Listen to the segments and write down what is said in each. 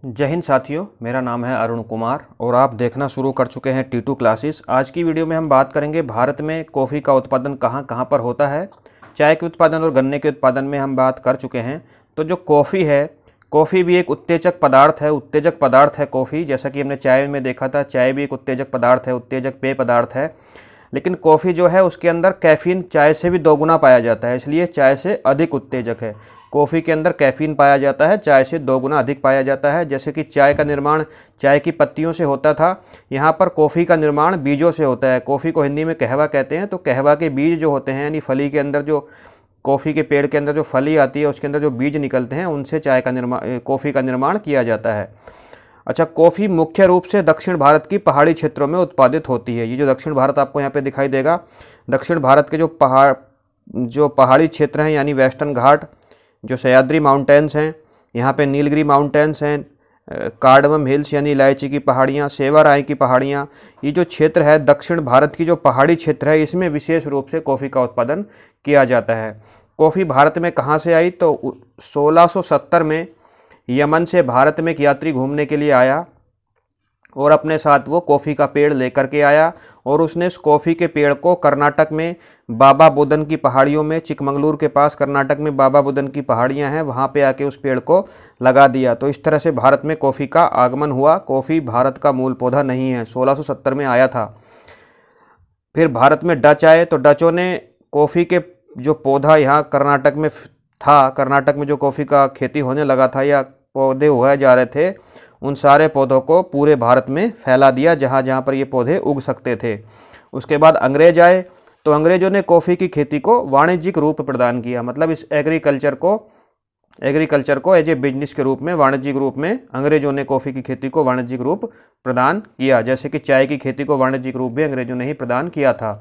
जय हिंद साथियों, मेरा नाम है अरुण कुमार और आप देखना शुरू कर चुके हैं T2 क्लासेस। आज की वीडियो में हम बात करेंगे भारत में कॉफ़ी का उत्पादन कहाँ कहाँ पर होता है। चाय के उत्पादन और गन्ने के उत्पादन में हम बात कर चुके हैं। तो जो कॉफ़ी है, कॉफ़ी भी एक उत्तेजक पदार्थ है कॉफ़ी। जैसा कि हमने चाय में देखा था, चाय भी एक उत्तेजक पदार्थ है, उत्तेजक पेय पदार्थ है। लेकिन कॉफ़ी जो है उसके अंदर कैफ़ीन चाय से भी दोगुना पाया जाता है, इसलिए चाय से अधिक उत्तेजक है। कॉफ़ी के अंदर कैफ़ीन पाया जाता है, चाय से दोगुना अधिक पाया जाता है। जैसे कि चाय का निर्माण चाय की पत्तियों से होता था, यहाँ पर कॉफ़ी का निर्माण बीजों से होता है। कॉफ़ी को हिंदी में कहवा कहते हैं। तो कहवा के बीज जो होते हैं, यानी फली के अंदर जो कॉफ़ी के पेड़ के अंदर जो फली आती है उसके अंदर जो बीज निकलते हैं, उनसे कॉफ़ी का निर्माण किया जाता है। अच्छा, कॉफ़ी मुख्य रूप से दक्षिण भारत की पहाड़ी क्षेत्रों में उत्पादित होती है। ये जो दक्षिण भारत आपको यहाँ पे दिखाई देगा, दक्षिण भारत के जो पहाड़ी क्षेत्र हैं, यानी वेस्टर्न घाट, जो सह्याद्री माउंटेन्स हैं, यहाँ पे नीलगिरी माउंटेन्स हैं, कार्डमम हिल्स यानी इलायची की पहाड़ियाँ, सेवाराय की पहाड़ियाँ, ये जो क्षेत्र है दक्षिण भारत की जो पहाड़ी क्षेत्र है, इसमें विशेष रूप से कॉफ़ी का उत्पादन किया जाता है। कॉफ़ी भारत में कहाँ से आई? तो 1670 में यमन से भारत में एक यात्री घूमने के लिए आया और अपने साथ वो कॉफ़ी का पेड़ लेकर के आया और उसने इस कॉफ़ी के पेड़ को कर्नाटक में बाबा बुदन की पहाड़ियों में, चिकमंगलूर के पास कर्नाटक में बाबा बुदन की पहाड़ियां हैं, वहाँ पे आके उस पेड़ को लगा दिया। तो इस तरह से भारत में कॉफ़ी का आगमन हुआ। कॉफ़ी भारत का मूल पौधा नहीं है, 1670 में आया था। फिर भारत में डच आए, तो डचों ने कॉफ़ी के जो पौधा यहाँ कर्नाटक में था, कर्नाटक में जो कॉफ़ी का खेती होने लगा था या पौधे उगाए जा रहे थे, उन सारे पौधों को पूरे भारत में फैला दिया जहाँ जहाँ पर ये पौधे उग सकते थे। उसके बाद अंग्रेज आए, तो अंग्रेजों ने कॉफ़ी की खेती को वाणिज्यिक रूप प्रदान किया। मतलब इस एग्रीकल्चर को एज ए बिजनेस के रूप में, वाणिज्यिक रूप में अंग्रेजों ने कॉफ़ी की खेती को वाणिज्यिक रूप प्रदान किया। जैसे कि चाय की खेती को वाणिज्यिक रूप भी अंग्रेजों ने ही प्रदान किया था।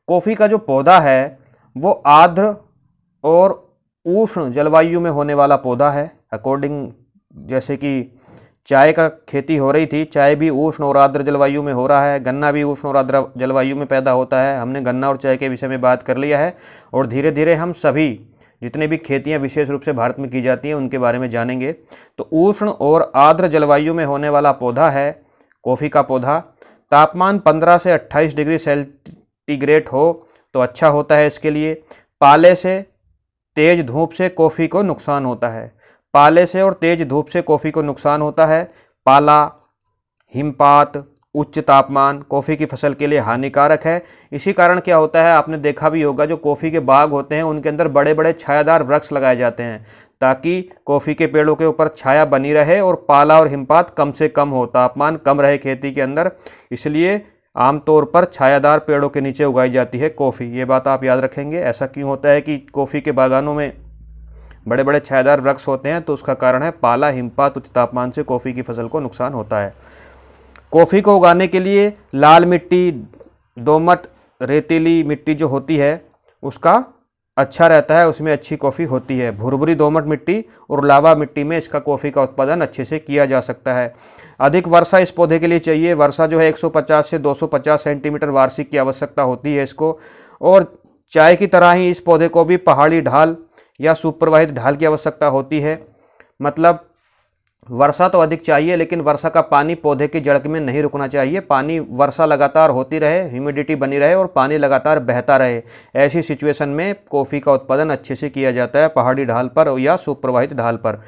कॉफ़ी का जो पौधा है वो आर्द्र और उष्ण जलवायु में होने वाला पौधा है। अकॉर्डिंग, जैसे कि चाय का खेती हो रही थी, चाय भी उष्ण और आर्द्र जलवायु में हो रहा है, गन्ना भी उष्ण और आर्द्र जलवायु में पैदा होता है। हमने गन्ना और चाय के विषय में बात कर लिया है और धीरे धीरे हम सभी जितने भी खेतियां विशेष रूप से भारत में की जाती हैं उनके बारे में जानेंगे। तो उष्ण और आर्द्र जलवायु में होने वाला पौधा है कॉफ़ी का पौधा। तापमान 15 से 28 डिग्री सेंटीग्रेड हो तो अच्छा होता है इसके लिए। पाले से, तेज धूप से कॉफ़ी को नुकसान होता है। पाले से और तेज धूप से कॉफ़ी को नुकसान होता है। पाला, हिमपात, उच्च तापमान कॉफ़ी की फसल के लिए हानिकारक है। इसी कारण क्या होता है, आपने देखा भी होगा, जो कॉफ़ी के बाग होते हैं उनके अंदर बड़े बड़े छायादार वृक्ष लगाए जाते हैं ताकि कॉफ़ी के पेड़ों के ऊपर छाया बनी रहे और पाला और हिमपात कम से कम हो, तापमान कम रहे खेती के अंदर। इसलिए आमतौर पर छायादार पेड़ों के नीचे उगाई जाती है कॉफ़ी। ये बात आप याद रखेंगे। ऐसा क्यों होता है कि कॉफ़ी के बागानों में बड़े बड़े छायादार वृक्ष होते हैं? तो उसका कारण है पाला, हिमपात, उच्च तापमान से कॉफ़ी की फसल को नुकसान होता है। कॉफ़ी को उगाने के लिए लाल मिट्टी, दोमट, रेतीली मिट्टी जो होती है उसका अच्छा रहता है, उसमें अच्छी कॉफ़ी होती है। भुरभुरी दोमट मिट्टी और लावा मिट्टी में इसका कॉफ़ी का उत्पादन अच्छे से किया जा सकता है। अधिक वर्षा इस पौधे के लिए चाहिए। वर्षा जो है 150 से 250 सेंटीमीटर वार्षिक की आवश्यकता होती है इसको। और चाय की तरह ही इस पौधे को भी पहाड़ी ढाल या सुप्रवाहित ढाल की आवश्यकता होती है। मतलब वर्षा तो अधिक चाहिए, लेकिन वर्षा का पानी पौधे की जड़ में नहीं रुकना चाहिए। पानी, वर्षा लगातार होती रहे, ह्यूमिडिटी बनी रहे और पानी लगातार बहता रहे। ऐसी सिचुएशन में कॉफ़ी का उत्पादन अच्छे से किया जाता है पहाड़ी ढाल पर या सुप्रवाहित ढाल पर।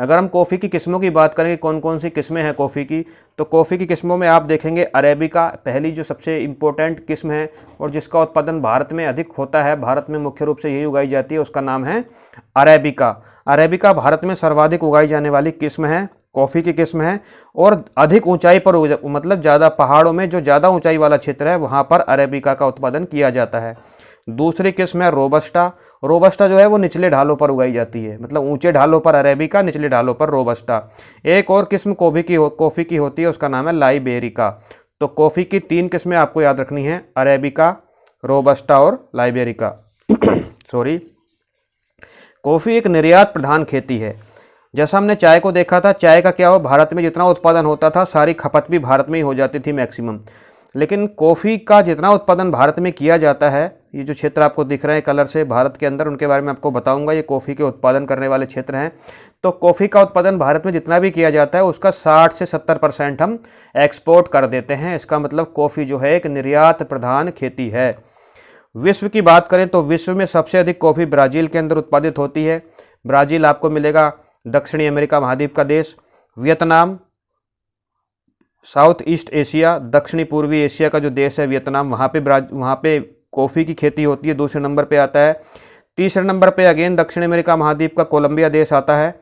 अगर हम कॉफ़ी की किस्मों की बात करें, कौन कौन सी किस्में हैं कॉफ़ी की, तो कॉफ़ी की किस्मों में आप देखेंगे अरेबिका पहली जो सबसे इम्पोर्टेंट किस्म है और जिसका उत्पादन भारत में अधिक होता है, भारत में मुख्य रूप से यही उगाई जाती है, उसका नाम है अरेबिका। अरेबिका भारत में सर्वाधिक उगाई जाने वाली किस्म है, कॉफ़ी की किस्म है और अधिक ऊंचाई पर, मतलब ज़्यादा पहाड़ों में जो ज़्यादा ऊंचाई वाला क्षेत्र है वहाँ पर अरेबिका का उत्पादन किया जाता है। दूसरी किस्म है रोबस्टा। रोबस्टा जो है वो निचले ढालों पर उगाई जाती है, मतलब ऊंचे ढालों पर अरेबिका, निचले ढालों पर रोबस्टा। एक और किस्म कॉफ़ी की होती है, उसका नाम है लाइबेरिका। तो कॉफ़ी की 3 किस्में आपको याद रखनी है, अरेबिका, रोबस्टा और लाइबेरिका। सॉरी। कॉफ़ी एक निर्यात प्रधान खेती है। जैसा हमने चाय को देखा था, चाय का क्या हो, भारत में जितना उत्पादन होता था सारी खपत भी भारत में ही हो जाती थी मैक्सिमम। लेकिन कॉफ़ी का जितना उत्पादन भारत में किया जाता है ये जो क्षेत्र आपको दिख रहे हैं कलर से भारत के अंदर, उनके बारे में आपको बताऊंगा। ये कॉफ़ी के उत्पादन करने वाले क्षेत्र हैं। तो कॉफ़ी का उत्पादन भारत में जितना भी किया जाता है उसका 60 से 70% हम एक्सपोर्ट कर देते हैं। इसका मतलब कॉफ़ी जो है एक निर्यात प्रधान खेती है। विश्व की बात करें तो विश्व में सबसे अधिक कॉफ़ी ब्राज़ील के अंदर उत्पादित होती है। ब्राज़ील आपको मिलेगा दक्षिणी अमेरिका महाद्वीप का देश। वियतनाम, साउथ ईस्ट एशिया, दक्षिणी पूर्वी एशिया का जो देश है वियतनाम, वहाँ पे कॉफ़ी की खेती होती है, दूसरे नंबर पे आता है। तीसरे नंबर पे अगेन दक्षिण अमेरिका महाद्वीप का कोलंबिया देश आता है।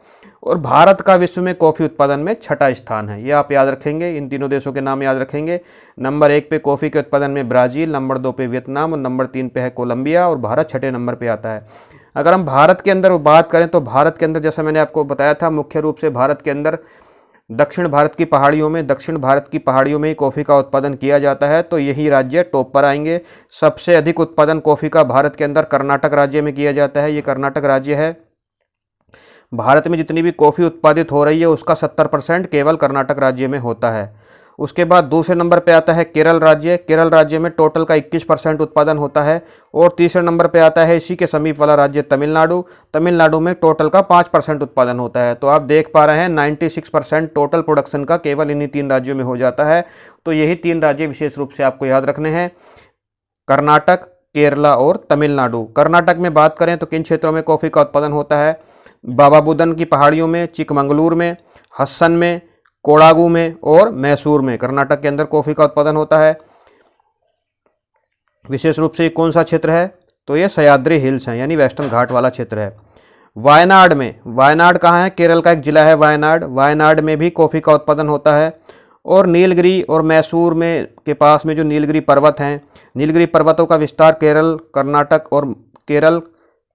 और भारत का विश्व में कॉफ़ी उत्पादन में छठा स्थान है। ये आप याद रखेंगे, इन तीनों देशों के नाम याद रखेंगे। नंबर 1 पे कॉफ़ी के उत्पादन में ब्राज़ील, नंबर 2 पे वियतनाम और नंबर 3 पे है कोलंबिया, और भारत छठे नंबर पे आता है। अगर हम भारत के अंदर बात करें तो भारत के अंदर, जैसा मैंने आपको बताया था, मुख्य रूप से भारत के अंदर दक्षिण भारत की पहाड़ियों में ही कॉफ़ी का उत्पादन किया जाता है। तो यही राज्य टॉप पर आएंगे। सबसे अधिक उत्पादन कॉफ़ी का भारत के अंदर कर्नाटक राज्य में किया जाता है। ये कर्नाटक राज्य है। भारत में जितनी भी कॉफ़ी उत्पादित हो रही है उसका 70% केवल कर्नाटक राज्य में होता है। उसके बाद दूसरे नंबर पे आता है केरल राज्य। केरल राज्य में टोटल का 21% उत्पादन होता है। और तीसरे नंबर पे आता है इसी के समीप वाला राज्य तमिलनाडु। तमिलनाडु में टोटल का 5% उत्पादन होता है। तो आप देख पा रहे हैं 96% टोटल प्रोडक्शन का केवल इन्हीं 3 राज्यों में हो जाता है। तो यही 3 राज्य विशेष रूप से आपको याद रखने हैं, कर्नाटक, केरला और तमिलनाडु। कर्नाटक में बात करें तो किन क्षेत्रों में कॉफ़ी का उत्पादन होता है? बाबा बुदन की पहाड़ियों में, चिकमंगलूर में, हसन में, कोडागू में और मैसूर में कर्नाटक के अंदर कॉफ़ी का उत्पादन होता है। विशेष रूप से कौन सा क्षेत्र है? तो ये सह्याद्री हिल्स हैं, यानी वेस्टर्न घाट वाला क्षेत्र है। वायनाड में, वायनाड कहाँ है? केरल का एक जिला है वायनाड। वायनाड में भी कॉफ़ी का उत्पादन होता है। और नीलगिरी और मैसूर में के पास में जो नीलगिरी पर्वत हैं, नीलगिरी पर्वतों का विस्तार केरल,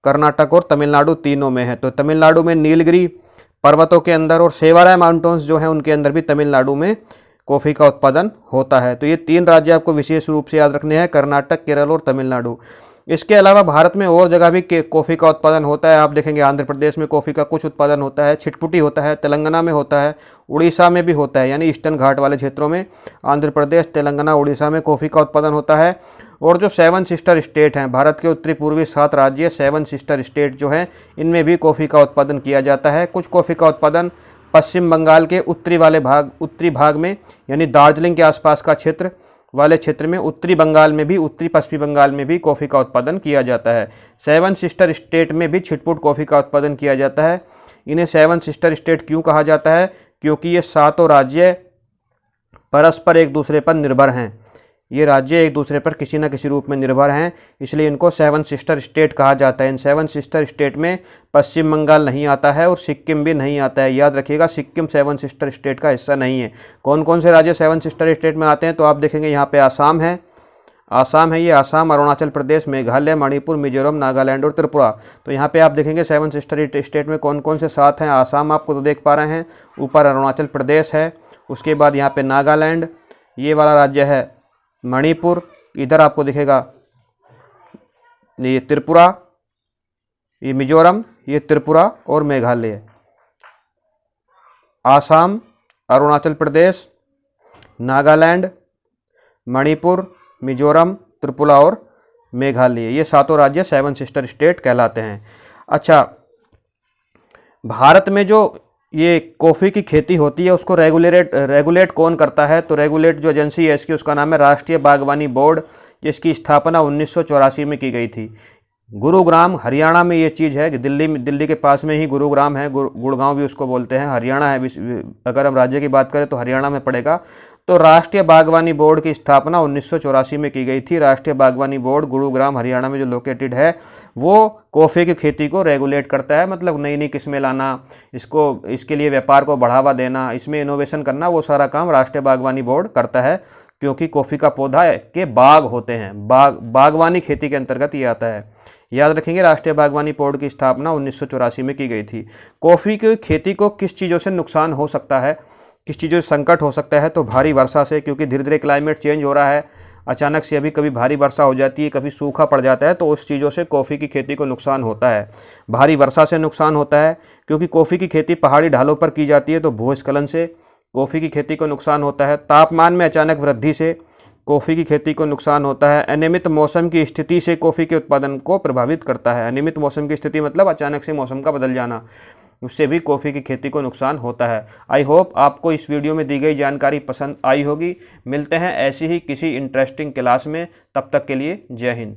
कर्नाटक और तमिलनाडु तीनों में है। तो तमिलनाडु में नीलगिरी पर्वतों के अंदर और सेवाराय माउंटेन्स जो हैं उनके अंदर भी तमिलनाडु में कॉफ़ी का उत्पादन होता है। तो ये 3 राज्य आपको विशेष रूप से याद रखने हैं, कर्नाटक, केरल और तमिलनाडु। इसके अलावा भारत में और जगह भी कॉफ़ी का उत्पादन होता है। आप देखेंगे आंध्र प्रदेश में कॉफ़ी का कुछ उत्पादन होता है, छिटपुटी होता है, तेलंगाना में होता है, उड़ीसा में भी होता है, यानी ईस्टर्न घाट वाले क्षेत्रों में आंध्र प्रदेश, तेलंगाना, उड़ीसा में कॉफ़ी का उत्पादन होता है। और जो 7 सिस्टर स्टेट हैं, भारत के उत्तरी पूर्वी 7 राज्य, 7 सिस्टर स्टेट जो हैं, इनमें भी कॉफ़ी का उत्पादन किया जाता है। कुछ कॉफ़ी का उत्पादन पश्चिम बंगाल के उत्तरी भाग में, यानी दार्जिलिंग के आसपास का क्षेत्र में, उत्तरी पश्चिमी बंगाल में भी कॉफ़ी का उत्पादन किया जाता है। 7 सिस्टर स्टेट में भी छिटपुट कॉफ़ी का उत्पादन किया जाता है। इन्हें 7 सिस्टर स्टेट क्यों कहा जाता है? क्योंकि ये 7 राज्य परस्पर एक दूसरे पर निर्भर हैं। ये राज्य एक दूसरे पर किसी न किसी रूप में निर्भर हैं, इसलिए इनको 7 सिस्टर स्टेट कहा जाता है। इन 7 सिस्टर स्टेट में पश्चिम बंगाल नहीं आता है और सिक्किम भी नहीं आता है। याद रखिएगा, सिक्किम 7 सिस्टर स्टेट का हिस्सा नहीं है। कौन कौन से राज्य 7 सिस्टर स्टेट में आते हैं? तो आप देखेंगे यहाँ पे आसाम है, ये आसाम, अरुणाचल प्रदेश, मेघालय, मणिपुर, मिजोरम, नागालैंड और त्रिपुरा। तो यहाँ पे आप देखेंगे 7 सिस्टर स्टेट में कौन कौन से 7 हैं। आसाम आपको तो देख पा रहे हैं, ऊपर अरुणाचल प्रदेश है, उसके बाद यहाँ पे नागालैंड, ये वाला राज्य है मणिपुर, इधर आपको दिखेगा ये त्रिपुरा, ये मिजोरम, ये त्रिपुरा और मेघालय। आसाम, अरुणाचल प्रदेश, नागालैंड, मणिपुर, मिजोरम, त्रिपुरा और मेघालय, ये 7 राज्य 7 सिस्टर स्टेट कहलाते हैं। अच्छा, भारत में जो ये कॉफ़ी की खेती होती है उसको रेगुलेट कौन करता है? तो रेगुलेट जो एजेंसी है इसकी, उसका नाम है राष्ट्रीय बागवानी बोर्ड, जिसकी स्थापना 1984 में की गई थी। गुरुग्राम, हरियाणा में ये चीज़ है। दिल्ली के पास में ही गुरुग्राम है, गुड़गांव भी उसको बोलते हैं, हरियाणा है। अगर हम राज्य की बात करें तो हरियाणा में पड़ेगा। तो राष्ट्रीय बागवानी बोर्ड की स्थापना 1984 में की गई थी। राष्ट्रीय बागवानी बोर्ड गुरुग्राम, हरियाणा में जो लोकेटेड है, वो कॉफ़ी की खेती को रेगुलेट करता है। मतलब नई नई किस्में लाना, इसके लिए व्यापार को बढ़ावा देना, इसमें इनोवेशन करना, वो सारा काम राष्ट्रीय बागवानी बोर्ड करता है। क्योंकि कॉफ़ी का पौधा के बाग होते हैं, बागवानी खेती के अंतर्गत ये आता है। याद रखेंगे, राष्ट्रीय बागवानी बोर्ड की स्थापना 1984 में की गई थी। कॉफ़ी की खेती को किस चीज़ों से नुकसान हो सकता है, किस चीज़ों से संकट हो सकता है? तो भारी वर्षा से, क्योंकि धीरे धीरे क्लाइमेट चेंज हो रहा है, अचानक से अभी कभी भारी वर्षा हो जाती है, कभी सूखा पड़ जाता है, तो उस चीज़ों से कॉफ़ी की खेती को नुकसान होता है। भारी वर्षा से नुकसान होता है, क्योंकि कॉफ़ी की खेती पहाड़ी ढालों पर की जाती है, तो भूस्खलन से कॉफ़ी की खेती को नुकसान होता है। तापमान में अचानक वृद्धि से कॉफ़ी की खेती को नुकसान होता है। अनियमित मौसम की स्थिति से कॉफ़ी के उत्पादन को प्रभावित करता है। अनियमित मौसम की स्थिति मतलब अचानक से मौसम का बदल जाना, उससे भी कॉफ़ी की खेती को नुकसान होता है। आई होप आपको इस वीडियो में दी गई जानकारी पसंद आई होगी। मिलते हैं ऐसी ही किसी इंटरेस्टिंग क्लास में, तब तक के लिए जय हिंद।